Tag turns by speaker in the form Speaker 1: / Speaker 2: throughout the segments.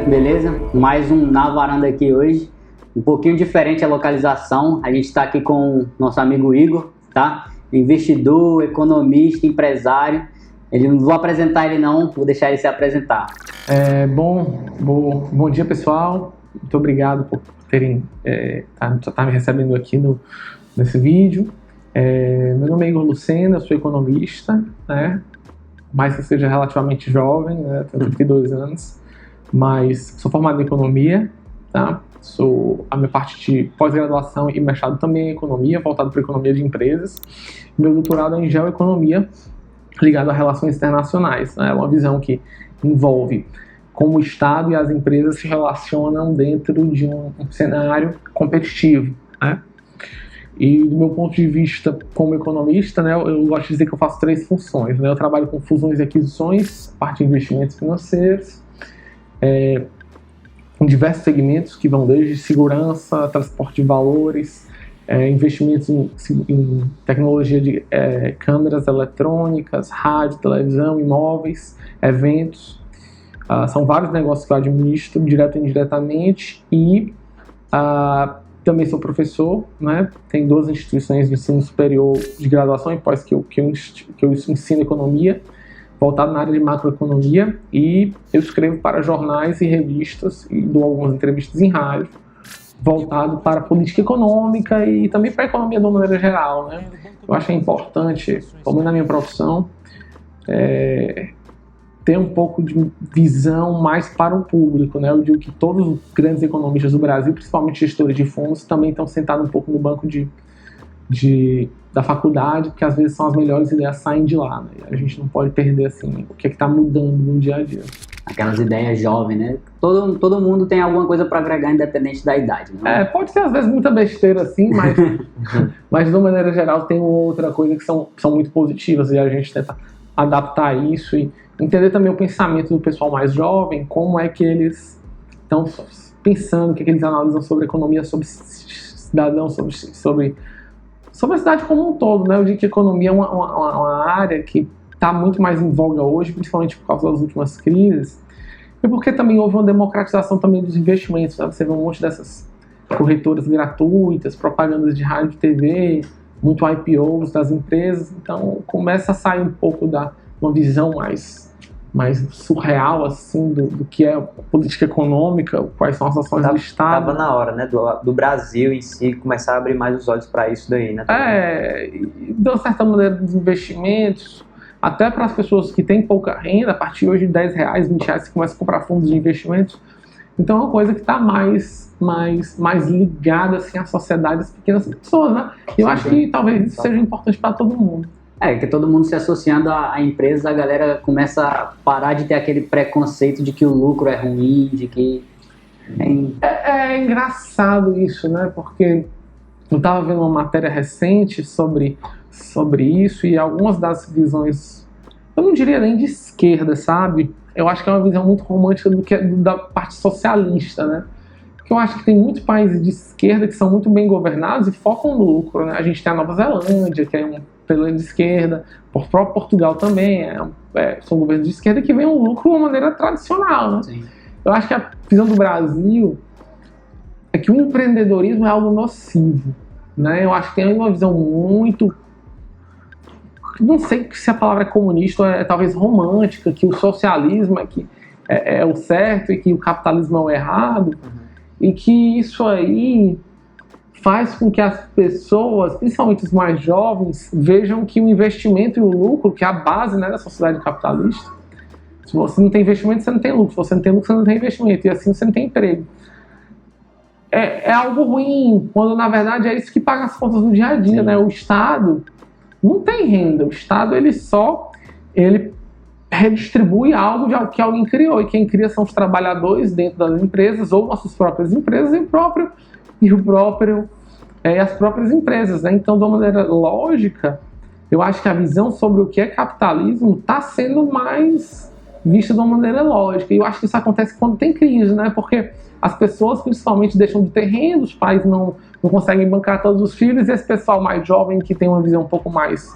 Speaker 1: beleza? Mais um Na Varanda aqui hoje. Um pouquinho diferente a localização. A gente está aqui com o nosso amigo Igor, tá? Investidor, economista, empresário. Não vou apresentar ele não, vou deixar ele se apresentar.
Speaker 2: Bom dia, pessoal. Muito obrigado por terem me recebendo aqui nesse vídeo. Meu nome é Igor Lucena, eu sou economista, né? Mais que eu seja relativamente jovem, né? Tenho 32 anos, mas sou formado em economia, tá? A minha parte de pós-graduação e mestrado também é economia, voltado para economia de empresas. Meu doutorado é em geoeconomia, ligado a relações internacionais, né? É uma visão que envolve como o Estado e as empresas se relacionam dentro de um cenário competitivo, né? E do meu ponto de vista como economista, né, eu gosto de dizer que eu faço 3 funções, né? Eu trabalho com fusões e aquisições, parte de investimentos financeiros, em diversos segmentos que vão desde segurança, transporte de valores, investimentos em tecnologia de câmeras eletrônicas, rádio, televisão, imóveis, eventos. São vários negócios que eu administro, direto e indiretamente, e também sou professor, né? Tem 2 instituições de ensino superior de graduação e pós que eu ensino economia, voltado na área de macroeconomia, e eu escrevo para jornais e revistas e dou algumas entrevistas em rádio, voltado para a política econômica e também para a economia de uma maneira geral, né? Eu acho que é importante, pelo menos na minha profissão, ter um pouco de visão mais para o público, né? Eu digo que todos os grandes economistas do Brasil, principalmente gestores de fundos, também estão sentados um pouco no banco da faculdade, porque às vezes são as melhores ideias saem de lá, né? A gente não pode perder assim o que está mudando no dia a dia.
Speaker 1: Aquelas ideias jovens, né? Todo mundo tem alguma coisa para agregar, independente da idade, né?
Speaker 2: Pode ser às vezes muita besteira assim, mas de uma maneira geral tem outra coisa que são muito positivas, e a gente tenta adaptar isso e entender também o pensamento do pessoal mais jovem, como é que eles estão pensando, o que eles analisam sobre economia, sobre cidadão, sobre a cidade como um todo, né? Eu digo que a economia é uma área que está muito mais em voga hoje, principalmente por causa das últimas crises, e porque também houve uma democratização também dos investimentos, né? Você vê um monte dessas corretoras gratuitas, propagandas de rádio e TV, muito IPOs das empresas, então começa a sair um pouco uma visão mais surreal assim, do que é a política econômica, quais são as ações do Estado.
Speaker 3: Estava na hora, né, do Brasil em si começar a abrir mais os olhos para isso daí, né?
Speaker 2: E de uma certa maneira dos investimentos, até para as pessoas que têm pouca renda, a partir hoje de R$10, R$20, você começa a comprar fundos de investimentos. Então é uma coisa que está mais ligada assim, à sociedade, às pequenas pessoas, né? E eu acho que talvez isso seja importante para todo mundo.
Speaker 1: Que todo mundo se associando à empresa, a galera começa a parar de ter aquele preconceito de que o lucro é ruim, de que...
Speaker 2: É engraçado isso, né? Porque eu estava vendo uma matéria recente sobre isso, e algumas das visões, eu não diria nem de esquerda, sabe? Eu acho que é uma visão muito romântica da parte socialista, né? Porque eu acho que tem muitos países de esquerda que são muito bem governados e focam no lucro, né? A gente tem a Nova Zelândia, que é um pela de esquerda, o próprio Portugal também, são governos de esquerda que veem o lucro de uma maneira tradicional, né? Sim. Eu acho que a visão do Brasil é que o empreendedorismo é algo nocivo, né? Eu acho que tem uma visão muito... Não sei se a palavra é comunista ou é talvez romântica, que o socialismo é o certo e que o capitalismo é o errado, e que isso aí faz com que as pessoas, principalmente os mais jovens, vejam que o investimento e o lucro, que é a base, né, da sociedade capitalista, se você não tem investimento, você não tem lucro. Se você não tem lucro, você não tem investimento. E assim você não tem emprego. É algo ruim, quando na verdade é isso que paga as contas do dia a dia, né? O Estado não tem renda. O Estado ele redistribui algo que alguém criou. E quem cria são os trabalhadores dentro das empresas, ou nossas próprias empresas, e as próprias empresas, né? Então, de uma maneira lógica, eu acho que a visão sobre o que é capitalismo está sendo mais vista de uma maneira lógica. E eu acho que isso acontece quando tem crise, né? Porque as pessoas, principalmente, deixam de ter renda, os pais não conseguem bancar todos os filhos, e esse pessoal mais jovem, que tem uma visão um pouco mais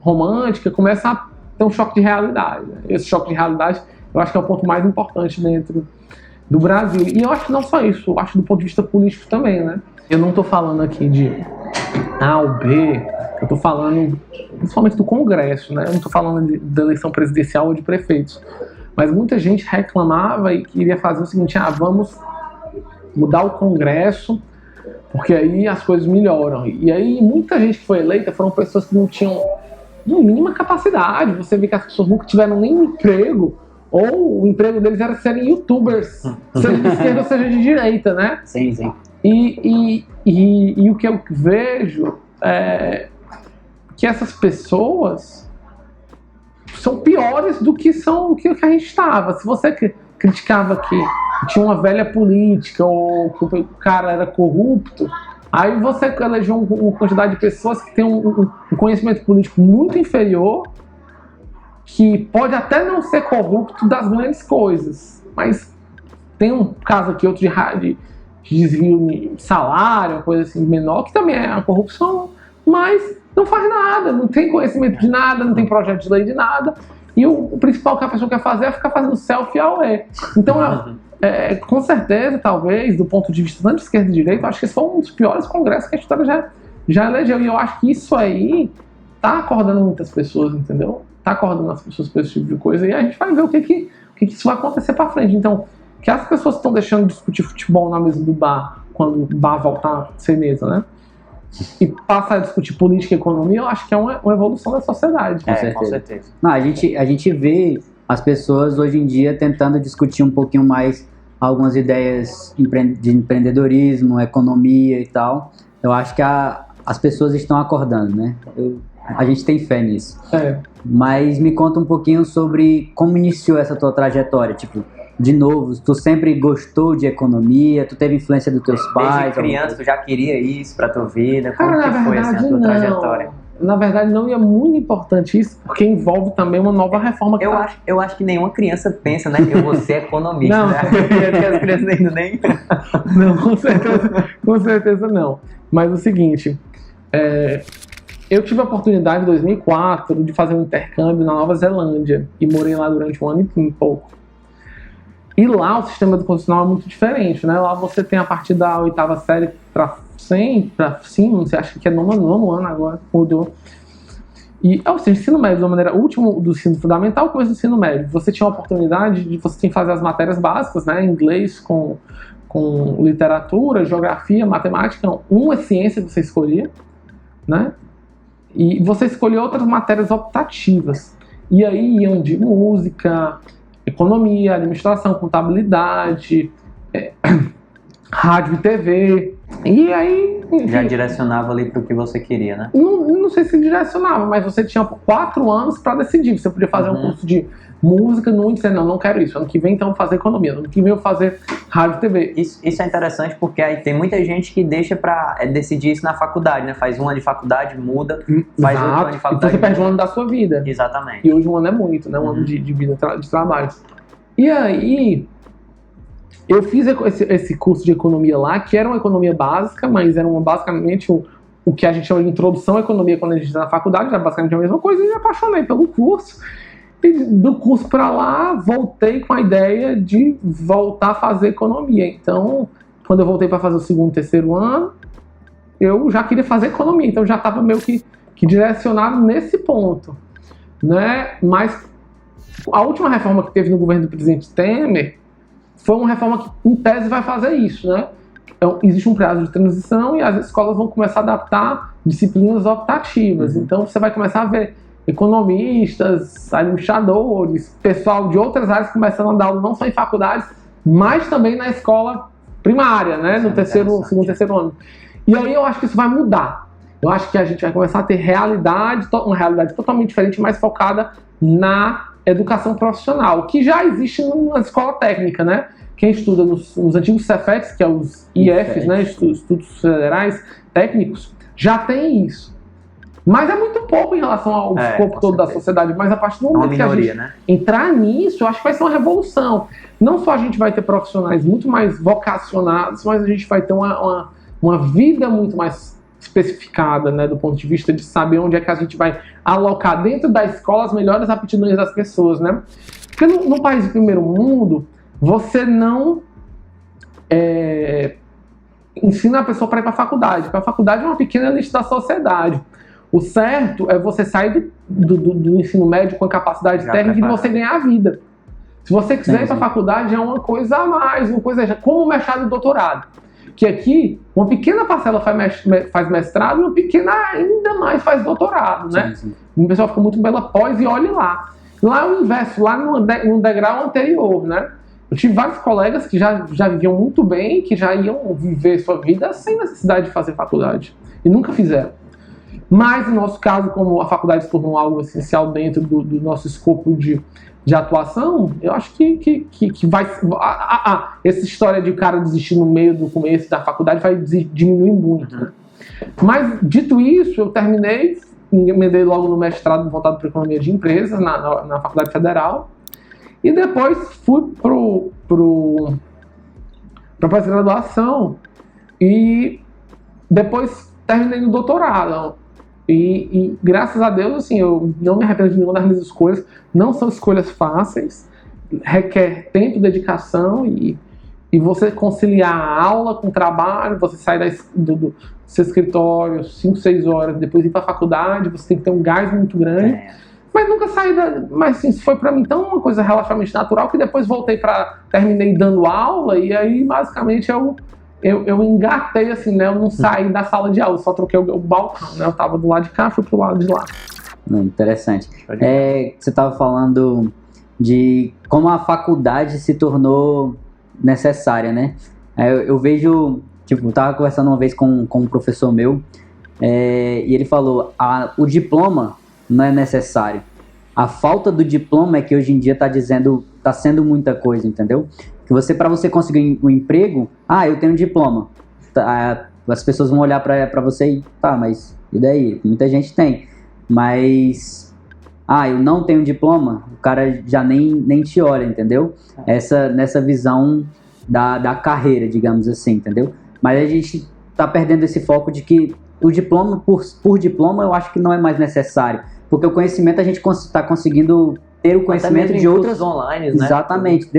Speaker 2: romântica, começa a ter um choque de realidade. Esse choque de realidade eu acho que é o ponto mais importante dentro do Brasil. E eu acho que não só isso, eu acho do ponto de vista político também, né? Eu não estou falando aqui de A ou B, eu estou falando principalmente do Congresso, né? Eu não estou falando da eleição presidencial ou de prefeitos. Mas muita gente reclamava e queria fazer o seguinte: vamos mudar o Congresso, porque aí as coisas melhoram. E aí muita gente que foi eleita foram pessoas que não tinham mínima capacidade. Você vê que as pessoas nunca tiveram nenhum emprego, ou o emprego deles era serem youtubers, seja de esquerda ou seja de direita, né?
Speaker 1: Sim, sim.
Speaker 2: E o que eu vejo é que essas pessoas são piores do que a gente estava. Se você criticava que tinha uma velha política ou que o cara era corrupto, aí você elegeu uma quantidade de pessoas que tem um conhecimento político muito inferior, que pode até não ser corrupto das grandes coisas, mas tem um caso aqui, outro de desvio de salário, uma coisa assim menor, que também é a corrupção, mas não faz nada, não tem conhecimento de nada, não tem projeto de lei de nada, e o principal que a pessoa quer fazer é ficar fazendo selfie ao Então, com certeza, talvez, do ponto de vista tanto de esquerda e de direita, eu acho que esse foi um dos piores congressos que a história já elegeu, e eu acho que isso aí tá acordando muitas pessoas, entendeu? Tá acordando as pessoas para esse tipo de coisa, e a gente vai ver o que isso vai acontecer para frente. Então, que as pessoas estão deixando de discutir futebol na mesa do bar, quando o bar voltar a ser mesa, né? E passar a discutir política e economia, eu acho que é uma evolução da sociedade.
Speaker 3: Com certeza.
Speaker 1: Não, a gente vê as pessoas hoje em dia tentando discutir um pouquinho mais algumas ideias de empreendedorismo, economia e tal. Eu acho que as pessoas estão acordando, né? A gente tem fé nisso. Mas me conta um pouquinho sobre como iniciou essa tua trajetória. Tipo, de novo, tu sempre gostou de economia? Tu teve influência dos teus pais?
Speaker 3: Desde criança tu já queria isso pra tua vida? Como
Speaker 2: Cara,
Speaker 3: que foi assim, a tua trajetória?
Speaker 2: Na verdade, não, e é muito importante isso, porque envolve também uma nova reforma.
Speaker 3: Eu acho que nenhuma criança pensa, né, que eu vou ser economista,
Speaker 2: não,
Speaker 3: né? As crianças ainda nem...
Speaker 2: Não, com certeza não. Mas o seguinte, eu tive a oportunidade em 2004 de fazer um intercâmbio na Nova Zelândia e morei lá durante um ano e pouco. E lá o sistema educacional é muito diferente, né? Lá você tem a partir da 8ª série para cima, você acha que é nono ano agora, mudou. E, ou seja, ensino médio, de uma maneira, o último do ensino fundamental, o começo do ensino médio, você tinha a oportunidade de você tem que fazer as matérias básicas, né? Inglês com literatura, geografia, matemática, uma ciência que você escolhia, né? E você escolhia outras matérias optativas. E aí iam de música, economia, administração, contabilidade, rádio e TV. E aí, enfim,
Speaker 3: já direcionava ali para o que você queria, né?
Speaker 2: Não sei se direcionava, mas você tinha 4 anos para decidir. Você podia fazer um curso de música, não dizer, não quero isso. Ano que vem, então, fazer economia. Ano que vem, eu vou fazer rádio e TV.
Speaker 3: Isso é interessante porque aí tem muita gente que deixa para decidir isso na faculdade, né? Faz um ano de faculdade, muda, faz outro ano de faculdade.
Speaker 2: Então você perde um ano da sua vida.
Speaker 3: Exatamente.
Speaker 2: E hoje um ano é muito, né? Um ano de vida de trabalho. E aí, eu fiz esse curso de economia lá, que era uma economia básica, mas era basicamente o que a gente chama de introdução à economia quando a gente está na faculdade, era basicamente a mesma coisa, e me apaixonei pelo curso. E do curso para lá, voltei com a ideia de voltar a fazer economia. Então, quando eu voltei para fazer o 2º, 3º ano, eu já queria fazer economia, então já estava meio que direcionado nesse ponto, né? Mas a última reforma que teve no governo do presidente Temer foi uma reforma que, em tese, vai fazer isso, né? Então, existe um prazo de transição e as escolas vão começar a adaptar disciplinas optativas. Então, você vai começar a ver economistas, administradores, pessoal de outras áreas começando a dar aula não só em faculdades, mas também na escola primária, né? No 2º, 3º ano. E aí eu acho que isso vai mudar. Eu acho que a gente vai começar a ter uma realidade totalmente diferente, mais focada na educação profissional, que já existe na escola técnica, né? Quem estuda nos antigos Cefetes, que é os IFs, né? Institutos Federais Técnicos, já tem isso. Mas é muito pouco em relação ao escopo todo da sociedade. Mas a partir do momento que a gente entrar nisso, eu acho que vai ser uma revolução. Não só a gente vai ter profissionais muito mais vocacionados, mas a gente vai ter uma vida muito mais especificada, né, do ponto de vista de saber onde é que a gente vai alocar dentro da escola as melhores aptidões das pessoas, né? Porque no país de primeiro mundo, você não ensina a pessoa para ir para a faculdade. Para a faculdade é uma pequena elite da sociedade. O certo é você sair do ensino médio com a capacidade técnica de você ganhar a vida. Se você quiser ir para a faculdade, é uma coisa a mais, uma coisa como o mestrado e o doutorado. Que aqui, uma pequena parcela faz mestrado e uma pequena ainda mais faz doutorado, né? Sim. O pessoal fica muito bela pós e olhe lá. Lá é o inverso, lá no degrau anterior, né? Eu tive vários colegas que já viviam muito bem, que já iam viver sua vida sem necessidade de fazer faculdade. E nunca fizeram. Mas, no nosso caso, como a faculdade se tornou algo essencial dentro do nosso escopo de atuação, eu acho que vai... essa história de o cara desistir no meio do começo da faculdade vai diminuir muito. Né? Mas, dito isso, eu terminei, emendei logo no mestrado voltado para economia de empresas, na Faculdade Federal. E depois fui para pós-graduação e depois terminei no doutorado. E graças a Deus, assim, eu não me arrependo de nenhuma das minhas escolhas. Não são escolhas fáceis, requer tempo, dedicação e você conciliar a aula com o trabalho, você sair do seu escritório 5, 6 horas, depois ir para a faculdade, você tem que ter um gás muito grande. Mas nunca saí mas assim, foi para mim tão uma coisa relativamente natural que depois terminei dando aula e aí basicamente eu engatei assim, né? Eu não saí da sala de aula, só troquei o balcão, né? Eu tava do lado de cá, fui pro lado de lá.
Speaker 1: Interessante. Você tava falando de como a faculdade se tornou necessária, né? Eu vejo, tipo, eu tava conversando uma vez com um professor meu e ele falou, o diploma não é necessário. A falta do diploma é que hoje em dia tá sendo muita coisa, entendeu? Que para você conseguir um emprego, eu tenho um diploma. As pessoas vão olhar para você e, mas e daí? Muita gente tem. Mas, eu não tenho diploma, o cara já nem te olha, entendeu? Nessa visão da carreira, digamos assim, entendeu? Mas a gente tá perdendo esse foco de que o diploma, por diploma, eu acho que não é mais necessário. Porque o conhecimento a gente está conseguindo ter o conhecimento de outras
Speaker 3: online, né?
Speaker 1: Exatamente.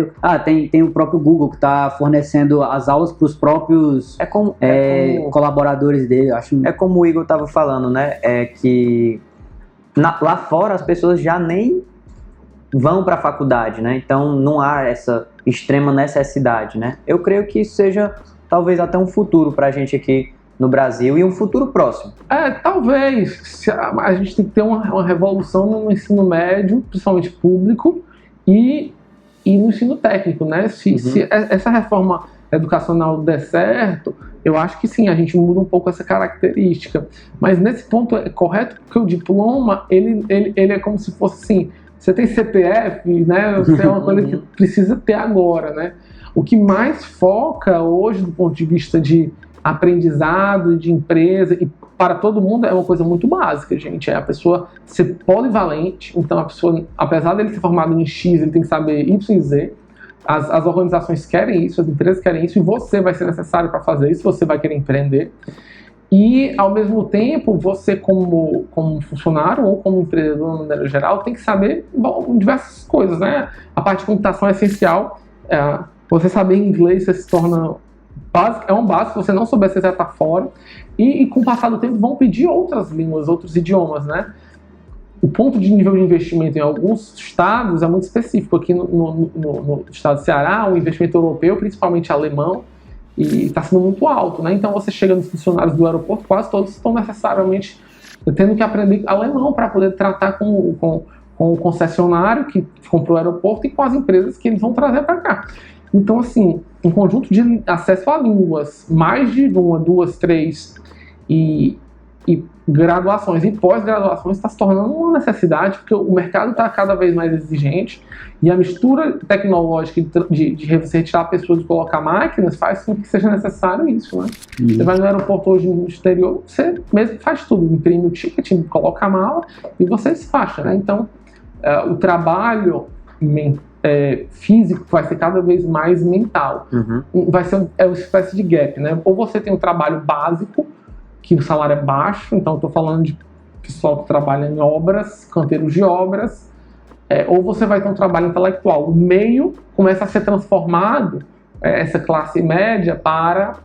Speaker 1: Tem o próprio Google que está fornecendo as aulas para os próprios colaboradores dele. Acho.
Speaker 3: É como o Igor estava falando, né? Que lá fora as pessoas já nem vão para a faculdade, né? Então não há essa extrema necessidade, né? Eu creio que isso seja talvez até um futuro para a gente aqui no Brasil e um futuro próximo.
Speaker 2: Talvez. A gente tem que ter uma revolução no ensino médio, principalmente público, e no ensino técnico, né? Se essa reforma educacional der certo, eu acho que sim, a gente muda um pouco essa característica. Mas nesse ponto é correto, porque o diploma, ele é como se fosse assim, você tem CPF, né? Você é uma coisa que precisa ter agora, né? O que mais foca hoje, do ponto de vista de aprendizado, de empresa, e para todo mundo é uma coisa muito básica, gente. É a pessoa ser polivalente, então a pessoa, apesar dele ser formado em X, ele tem que saber Y e Z. As organizações querem isso, as empresas querem isso, e você vai ser necessário para fazer isso, você vai querer empreender. E, ao mesmo tempo, você como funcionário ou como empreendedor, de maneira geral, tem que saber diversas coisas, né? A parte de computação é essencial. Você saber inglês, você se torna básico, é um básico. Se você não souber, você já está fora. E com o passar do tempo, vão pedir outras línguas, outros idiomas, né? O ponto de nível de investimento em alguns estados é muito específico. Aqui no estado do Ceará, o investimento europeu, principalmente alemão, e está sendo muito alto, né? Então você chega nos funcionários do aeroporto, quase todos estão necessariamente tendo que aprender alemão para poder tratar com o concessionário que comprou o aeroporto e com as empresas que eles vão trazer para cá. Então, assim, um conjunto de acesso a línguas, mais de uma, duas, três, e graduações e pós-graduações está se tornando uma necessidade, porque o mercado está cada vez mais exigente e a mistura tecnológica de você retirar pessoas e colocar máquinas faz com que seja necessário isso, né? Você vai no aeroporto hoje no exterior, você mesmo faz tudo, imprime o ticket, coloca a mala e você despacha, né? Então, o trabalho físico vai ser cada vez mais mental. Vai ser uma espécie de gap, né? Ou você tem um trabalho básico, que o salário é baixo, então estou falando de pessoal que trabalha em obras, canteiros de obras, ou você vai ter um trabalho intelectual. O meio começa a ser transformado, essa classe média, para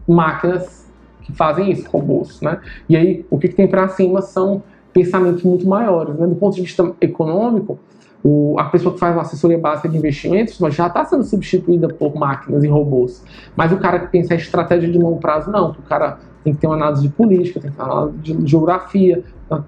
Speaker 2: máquinas que fazem isso, robôs, né? E aí, o que tem para cima são pensamentos muito maiores, né? Do ponto de vista econômico, a pessoa que faz uma assessoria básica de investimentos já está sendo substituída por máquinas e robôs. Mas o cara que pensa em estratégia de longo prazo, não. O cara tem que ter uma análise de política, tem que ter uma análise de geografia,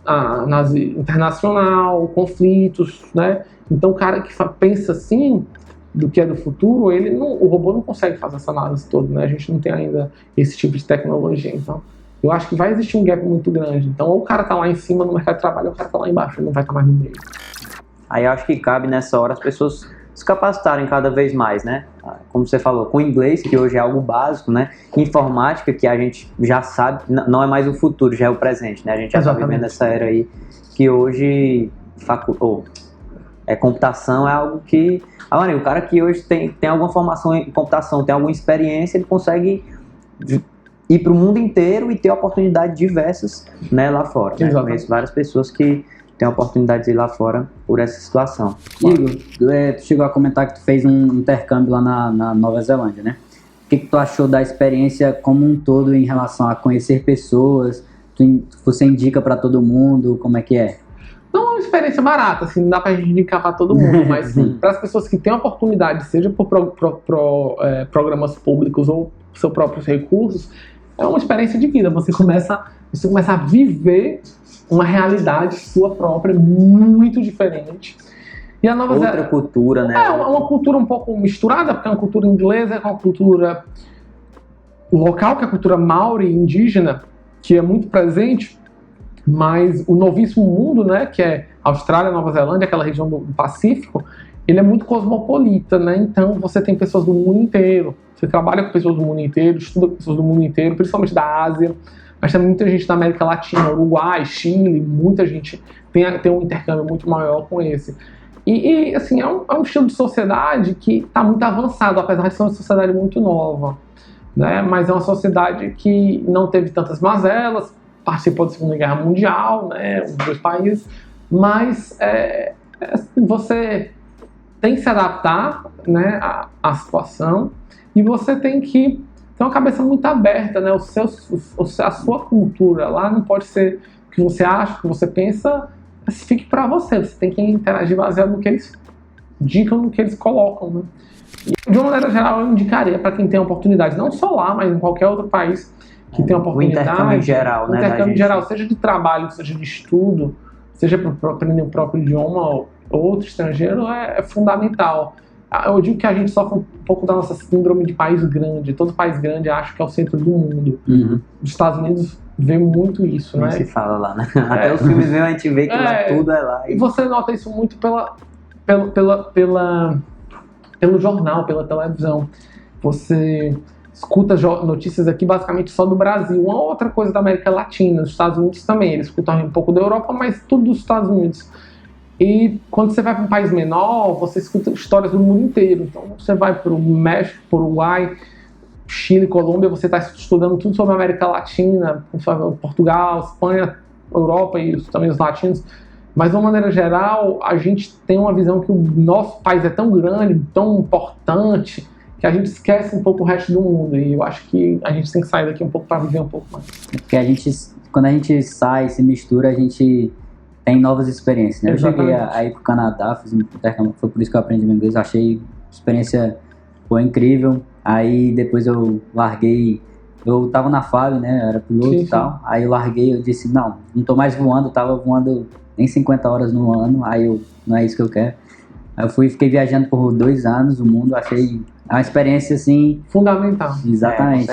Speaker 2: análise internacional, conflitos, né? Então, o cara que pensa assim, do que é do futuro, o robô não consegue fazer essa análise toda, né? A gente não tem ainda esse tipo de tecnologia. Então, eu acho que vai existir um gap muito grande. Então, ou o cara está lá em cima no mercado de trabalho, ou o cara está lá embaixo, ele não vai estar mais no meio.
Speaker 3: Aí eu acho que cabe nessa hora as pessoas se capacitarem cada vez mais, né? Como você falou, com inglês, que hoje é algo básico, né? Informática, que a gente já sabe, não é mais o futuro, já é o presente, né? A gente já está vivendo essa era aí, que hoje computação é algo que... o cara que hoje tem alguma formação em computação, tem alguma experiência, ele consegue ir para o mundo inteiro e ter oportunidades diversas, né, lá fora. Né? Conheço várias pessoas que têm oportunidades de ir lá fora por essa situação.
Speaker 1: Igor, tu chegou a comentar que tu fez um intercâmbio lá na Nova Zelândia, né? O que tu achou da experiência como um todo em relação a conhecer pessoas? Você indica para todo mundo? Como é que é?
Speaker 2: Não é uma experiência barata, assim, não dá pra gente indicar para todo mundo, mas para as pessoas que têm oportunidade, seja por programas públicos ou seus próprios recursos, é uma experiência de vida. Você começa a viver uma realidade sua própria muito diferente. E a Nova
Speaker 3: Outra cultura, né?
Speaker 2: É uma cultura um pouco misturada, porque é uma cultura inglesa, é uma cultura local, que é a cultura maori, indígena, que é muito presente, mas o novíssimo mundo, né, que é Austrália, Nova Zelândia, aquela região do Pacífico, ele é muito cosmopolita, né? Então você tem pessoas do mundo inteiro, você trabalha com pessoas do mundo inteiro, estuda com pessoas do mundo inteiro, principalmente da Ásia, mas também muita gente da América Latina, Uruguai, Chile, muita gente tem um intercâmbio muito maior com esse. E assim, é um estilo de sociedade que está muito avançado, apesar de ser uma sociedade muito nova, né? Mas é uma sociedade que não teve tantas mazelas, participou da Segunda Guerra Mundial, né? Os dois países, mas você tem que se adaptar, né, à situação, e você tem que ter uma cabeça muito aberta, né? A sua cultura lá não pode ser o que você acha, o que você pensa, mas fique para você. Você tem que interagir baseado no que eles indicam, no que eles colocam, né? E, de uma maneira geral, eu indicaria para quem tem oportunidade, não só lá, mas em qualquer outro país que tem oportunidade.
Speaker 3: O intercâmbio em geral, né?
Speaker 2: O intercâmbio em geral, seja de trabalho, seja de estudo, seja para aprender o próprio idioma ou outro estrangeiro, é fundamental. Eu digo que a gente sofre um pouco da nossa síndrome de país grande. Todo país grande acha que é o centro do mundo.
Speaker 1: Uhum.
Speaker 2: Os Estados Unidos vê muito isso,
Speaker 3: Não
Speaker 2: né?
Speaker 3: se fala lá, né? Até os filmes mesmo a gente vê que lá tudo é lá.
Speaker 2: E você nota isso muito pelo jornal, pela televisão. Você escuta notícias aqui basicamente só do Brasil. Uma outra coisa da América Latina, dos Estados Unidos também. Eles escutam um pouco da Europa, mas tudo dos Estados Unidos. E quando você vai para um país menor, você escuta histórias do mundo inteiro. Então você vai para o México, para o Uruguai, Chile, Colômbia, você está estudando tudo sobre a América Latina, Portugal, Espanha, Europa e também os latinos. Mas de uma maneira geral, a gente tem uma visão que o nosso país é tão grande, tão importante, que a gente esquece um pouco o resto do mundo. E eu acho que a gente tem que sair daqui um pouco para viver um pouco mais.
Speaker 1: Porque quando a gente sai, se mistura, a gente tem novas experiências, né?
Speaker 2: Exatamente.
Speaker 1: Eu cheguei a ir pro Canadá, fiz um intercâmbio, foi por isso que eu aprendi inglês, achei a experiência incrível. Aí depois eu larguei, eu tava na FAB, né? Eu era piloto e tal. Aí eu larguei, eu disse, não tô mais voando, tava voando nem 50 horas no ano, aí não é isso que eu quero. Aí eu fiquei viajando por 2 anos o mundo, achei uma experiência assim...
Speaker 2: fundamental.
Speaker 1: Exatamente.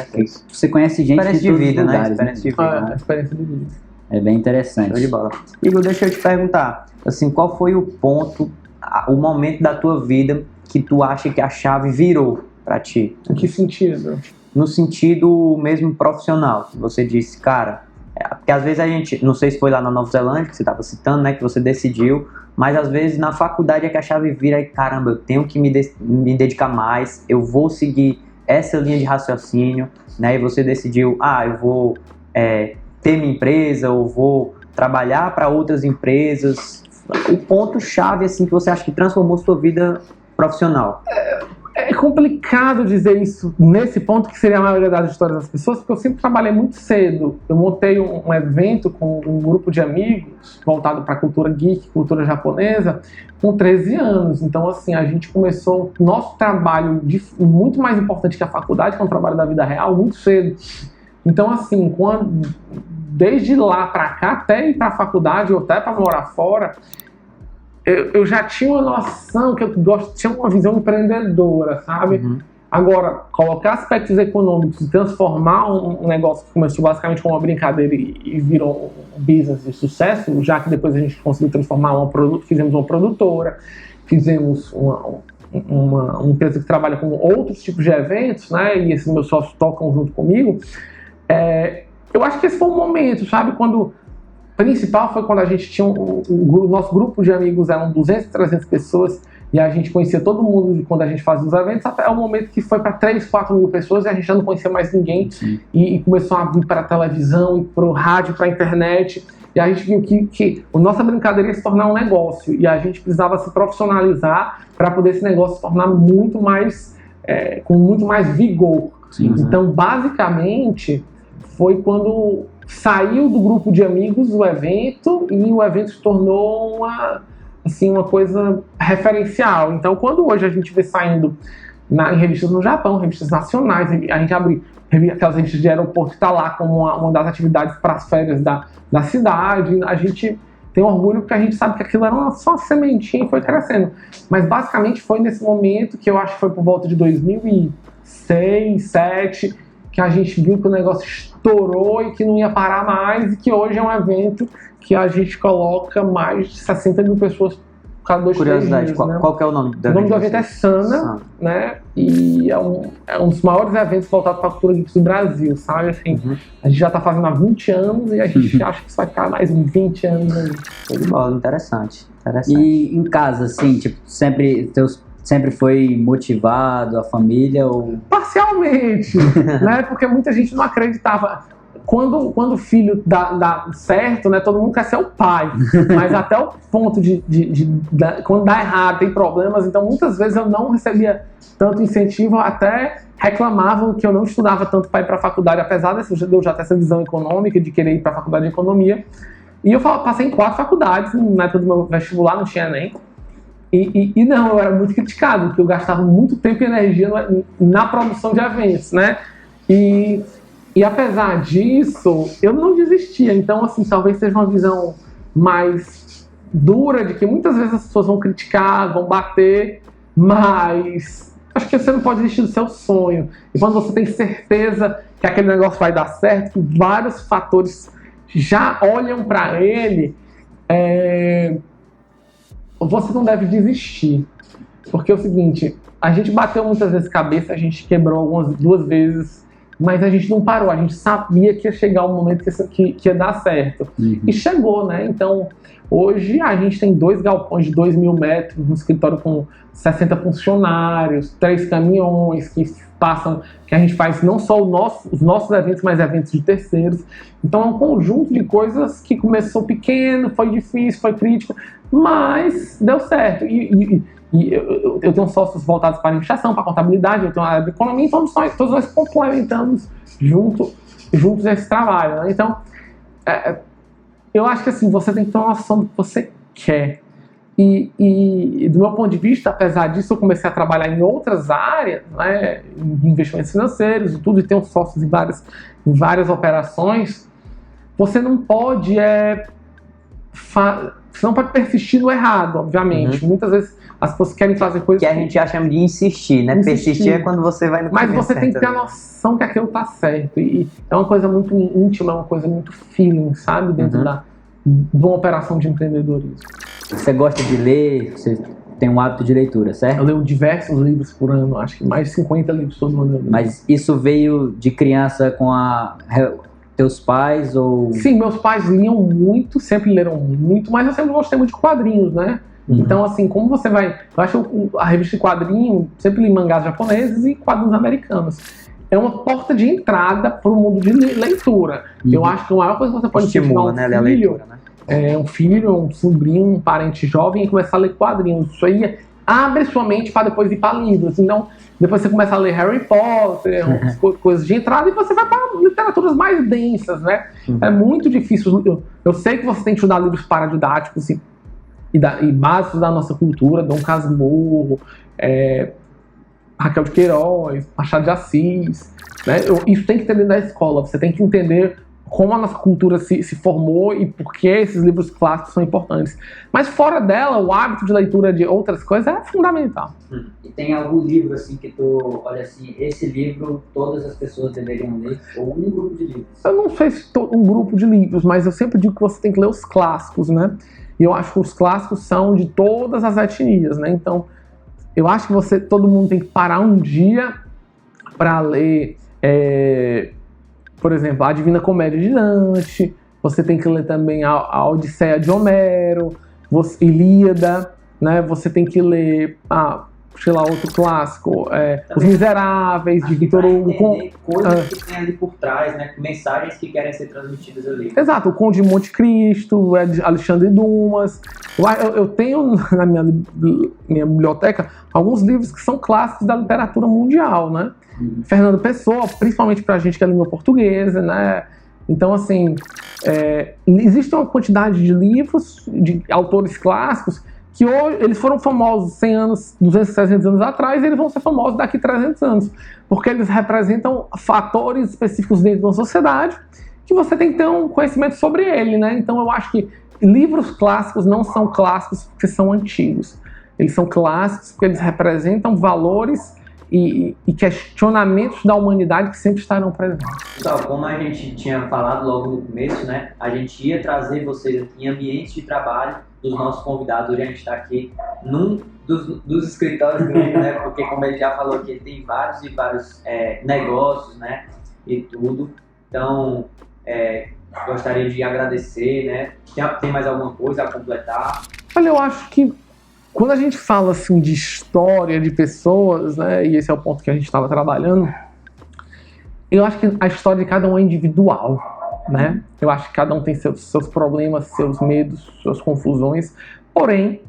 Speaker 1: Você conhece gente de todos os lugares,
Speaker 3: experiência de vida.
Speaker 2: Experiência de vida.
Speaker 1: É bem interessante.
Speaker 3: Show de bola. Igor, deixa eu te perguntar, assim, qual foi o ponto, o momento da tua vida que tu acha que a chave virou pra ti?
Speaker 2: Em que sentido?
Speaker 3: No sentido mesmo profissional. Você disse, cara, porque às vezes a gente, não sei se foi lá na Nova Zelândia, que você estava citando, né, que você decidiu, mas às vezes na faculdade é que a chave vira e, caramba, eu tenho que me dedicar mais, eu vou seguir essa linha de raciocínio, né, e você decidiu, eu vou ter minha empresa, ou vou trabalhar para outras empresas, o ponto-chave assim, que você acha que transformou sua vida profissional?
Speaker 2: É complicado dizer isso nesse ponto, que seria a maioria das histórias das pessoas, porque eu sempre trabalhei muito cedo. Eu montei um evento com um grupo de amigos voltado para cultura geek, cultura japonesa, com 13 anos. Então, assim, a gente começou o nosso trabalho muito mais importante que a faculdade, que é um trabalho da vida real, muito cedo. Então, assim, desde lá para cá, até ir para a faculdade ou até para morar fora, eu já tinha uma noção que tinha uma visão empreendedora, sabe? Uhum. Agora, colocar aspectos econômicos e transformar um negócio que começou basicamente com uma brincadeira e virou um business de sucesso, já que depois a gente conseguiu transformar fizemos uma produtora, fizemos uma empresa que trabalha com outros tipos de eventos, né? E esses meus sócios tocam junto comigo. Eu acho que esse foi um momento, sabe? Principal foi quando a gente tinha o nosso grupo de amigos eram 200, 300 pessoas e a gente conhecia todo mundo quando a gente fazia os eventos, até o momento que foi para 3, 4 mil pessoas e a gente já não conhecia mais ninguém e começou a vir para a televisão, para o rádio, para a internet, e a gente viu que a nossa brincadeira ia se tornar um negócio e a gente precisava se profissionalizar para poder esse negócio se tornar muito mais, com muito mais vigor. Então, basicamente, foi quando saiu do grupo de amigos o evento e o evento se tornou uma coisa referencial. Então, quando hoje a gente vê saindo em revistas no Japão, revistas nacionais, a gente abre aquelas revistas de aeroporto que está lá como uma das atividades para as férias da cidade, a gente tem orgulho porque a gente sabe que aquilo era só uma sementinha e foi crescendo. Mas basicamente foi nesse momento, que eu acho que foi por volta de 2006, 2007, que a gente viu que o negócio estourou e que não ia parar mais, e que hoje é um evento que a gente coloca mais de 60 mil pessoas cada 2, 3 dias.
Speaker 3: Qual que é o nome do evento?
Speaker 2: O nome do evento é Sana, né? E é um dos maiores eventos voltados para a cultura geek do Brasil, sabe? Assim, a gente já está fazendo há 20 anos e a gente acha que isso vai ficar mais uns 20 anos aí.
Speaker 3: Interessante.
Speaker 1: E em casa, assim, tipo, sempre foi motivado, a família, ou...
Speaker 2: Parcialmente, né? Porque muita gente não acreditava. Quando o filho dá certo, né? Todo mundo quer ser o pai. Mas até o ponto quando dá errado, tem problemas. Então, muitas vezes eu não recebia tanto incentivo, até reclamavam que eu não estudava tanto para ir para a faculdade, apesar de eu já ter essa visão econômica, de querer ir para a faculdade de economia. E eu passei em 4 faculdades, na época do meu vestibular, não tinha nem. E não, eu era muito criticado, porque eu gastava muito tempo e energia na produção de eventos, né? E apesar disso, eu não desistia. Então, assim, talvez seja uma visão mais dura, de que muitas vezes as pessoas vão criticar, vão bater, mas acho que você não pode desistir do seu sonho. E quando você tem certeza que aquele negócio vai dar certo, que vários fatores já olham para ele, você não deve desistir. Porque é o seguinte, a gente bateu muitas vezes cabeça, a gente quebrou 2 vezes, mas a gente não parou, a gente sabia que ia chegar um momento que ia dar certo. E chegou, né? Então, hoje a gente tem 2 galpões de 2.000 metros, um escritório com 60 funcionários, 3 caminhões que passam, que a gente faz não só os nossos eventos, mas eventos de terceiros. Então é um conjunto de coisas que começou pequeno, foi difícil, foi crítico, mas deu certo. E eu tenho sócios voltados para a administração, para a contabilidade, eu tenho a área de economia, então todos nós complementamos juntos esse trabalho, né? Então, eu acho que assim, você tem que ter uma noção do que você quer. E do meu ponto de vista, apesar disso, eu comecei a trabalhar em outras áreas, né, em investimentos financeiros e tudo, e tenho sócios em várias operações. Você não pode persistir no errado, obviamente. Muitas vezes as pessoas querem fazer coisas
Speaker 3: que a gente acha de insistir, né? Persistir é quando você vai no
Speaker 2: Mas você tem que ter a noção que aquilo tá certo. E é uma coisa muito íntima, é uma coisa muito feeling, sabe? Dentro de uma operação de empreendedorismo.
Speaker 1: Você gosta de ler? Você tem um hábito de leitura, certo?
Speaker 2: Eu leio diversos livros por ano, acho que mais de 50 livros todo ano.
Speaker 1: Mas isso veio de criança com teus pais ou...
Speaker 2: Sim, meus pais liam muito, sempre leram muito, mas eu sempre gostei muito de quadrinhos, né? Então, assim, como você vai... Eu acho a revista de quadrinho, sempre li mangás japoneses e quadrinhos americanos. É uma porta de entrada para o mundo de leitura. Eu acho que a maior coisa que você pode
Speaker 3: estimula, né, a leitura, né?
Speaker 2: um filho, um sobrinho, um parente jovem e começar a ler quadrinhos. Isso aí abre sua mente para depois ir para livros. Então, depois você começa a ler Harry Potter, coisas de entrada, e você vai para literaturas mais densas, né? É muito difícil. Eu sei que você tem que estudar livros paradidáticos e básicos da nossa cultura, Dom Casmurro, Raquel de Queiroz, Machado de Assis, né? Isso tem que ter dentro da escola. Você tem que entender como a nossa cultura se formou e por que esses livros clássicos são importantes. Mas fora dela, o hábito de leitura de outras coisas é fundamental.
Speaker 1: E tem algum livro assim que tu olha assim, esse livro todas as pessoas deveriam ler, ou um grupo de livros?
Speaker 2: Eu não sei se um grupo de livros, mas eu sempre digo que você tem que ler os clássicos, né? E eu acho que os clássicos são de todas as etnias, né? Então, eu acho que todo mundo tem que parar um dia para ler, por exemplo, a Divina Comédia de Dante. Você tem que ler também a Odisseia de Homero, Ilíada, né? Você tem que ler, sei lá, outro clássico, Os Miseráveis, de Victor Hugo.
Speaker 3: Coisas que tem ali por trás, né? Mensagens que querem ser transmitidas ali.
Speaker 2: Exato, o Conde de Monte Cristo, Alexandre Dumas. Eu tenho na minha biblioteca alguns livros que são clássicos da literatura mundial, né? Fernando Pessoa, principalmente pra gente que é língua portuguesa, né? Então, assim, existe uma quantidade de livros de autores clássicos que hoje eles foram famosos 100 anos, 200, 300 anos atrás, e eles vão ser famosos daqui a 300 anos, porque eles representam fatores específicos dentro da sociedade que você tem que ter um conhecimento sobre ele, né? Então eu acho que livros clássicos não são clássicos porque são antigos. Eles são clássicos porque eles representam valores e questionamentos da humanidade que sempre estarão presentes.
Speaker 3: Então, como a gente tinha falado logo no começo, né? A gente ia trazer vocês aqui em ambientes de trabalho dos nossos convidados. Hoje a gente está aqui num dos escritórios dele, né? Porque, como ele já falou aqui, ele tem vários e vários negócios, né? E tudo. Então, gostaria de agradecer, né? Tem mais alguma coisa a completar?
Speaker 2: Olha, eu acho que quando a gente fala assim de história de pessoas, né? E esse é o ponto que a gente estava trabalhando, eu acho que a história de cada um é individual, né? Eu acho que cada um tem seus problemas, seus medos, suas confusões. Porém,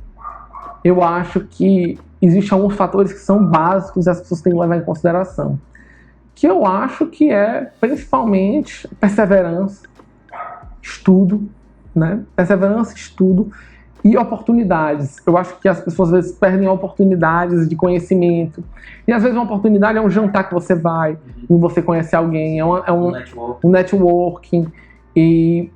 Speaker 2: eu acho que existem alguns fatores que são básicos e as pessoas têm que levar em consideração. Que eu acho que é, principalmente, perseverança, estudo, né? Perseverança, estudo e oportunidades. Eu acho que as pessoas às vezes perdem oportunidades de conhecimento. E às vezes uma oportunidade é um jantar que você vai e você conhece alguém, um networking. E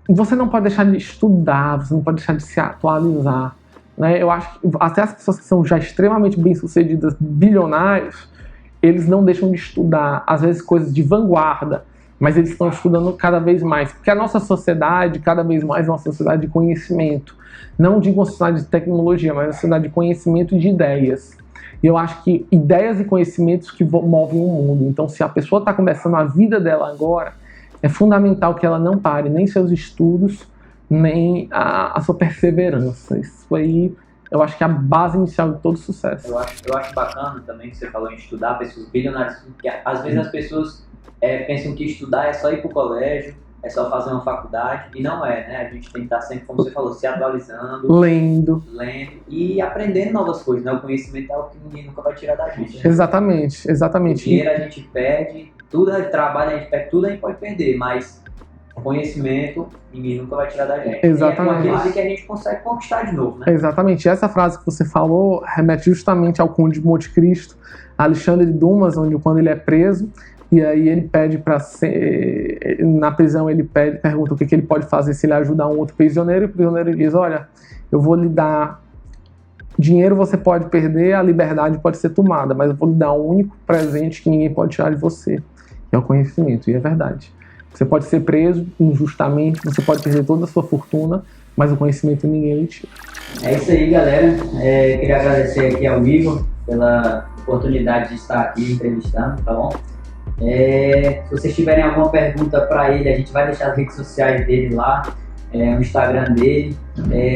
Speaker 2: você não pode deixar de estudar, você não pode deixar de se atualizar, né? Eu acho que até as pessoas que são já extremamente bem-sucedidas, bilionários, eles não deixam de estudar, às vezes coisas de vanguarda, mas eles estão estudando cada vez mais, porque a nossa sociedade, cada vez mais, é uma sociedade de conhecimento. Não digo uma sociedade de tecnologia, mas uma sociedade de conhecimento e de ideias. E eu acho que ideias e conhecimentos que movem o mundo. Então, se a pessoa está começando a vida dela agora, é fundamental que ela não pare nem seus estudos, nem a sua perseverança. Isso aí, eu acho que é a base inicial de todo sucesso.
Speaker 3: Eu acho bacana também que você falou em estudar, pessoas bilionárias, porque às vezes as pessoas pensam que estudar é só ir para o colégio, é só fazer uma faculdade, e não é, né? A gente tem que estar sempre, como você falou, se atualizando,
Speaker 2: lendo
Speaker 3: e aprendendo novas coisas, né? O conhecimento é algo que ninguém nunca vai tirar da gente, né?
Speaker 2: Exatamente.
Speaker 3: O dinheiro a gente perde, tudo é trabalho a gente perde, tudo a gente pode perder, mas conhecimento ninguém nunca vai tirar da gente.
Speaker 2: Exatamente.
Speaker 3: E é com aquilo que a gente consegue conquistar de novo, né?
Speaker 2: Exatamente. Essa frase que você falou remete justamente ao Conde de Monte Cristo, Alexandre Dumas, onde quando ele é preso, e aí ele pede para ser... Na prisão ele pergunta o que ele pode fazer se ele ajudar um outro prisioneiro, e o prisioneiro diz, olha, eu vou lhe dar... Dinheiro você pode perder, a liberdade pode ser tomada, mas eu vou lhe dar um único presente que ninguém pode tirar de você, que é o conhecimento, e é verdade. Você pode ser preso injustamente, você pode perder toda a sua fortuna, mas o conhecimento ninguém lhe tira.
Speaker 1: É isso aí, galera. Queria agradecer aqui ao Igor pela oportunidade de estar aqui entrevistando, tá bom? Se vocês tiverem alguma pergunta para ele, a gente vai deixar as redes sociais dele lá, o Instagram dele.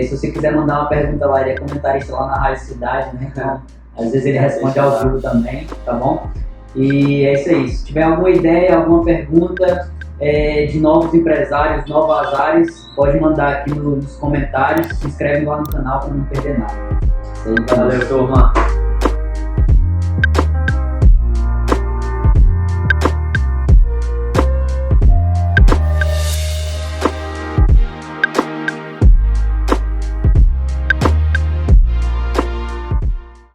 Speaker 1: Se você quiser mandar uma pergunta lá, ele é comentarista lá na Rádio Cidade, né? Então, às vezes ele responde ao vivo também, tá bom? E é isso aí. Se tiver alguma ideia, alguma pergunta, de novos empresários, novas áreas, pode mandar aqui nos comentários. Se inscreve lá no canal para não perder nada.
Speaker 3: Valeu, turma.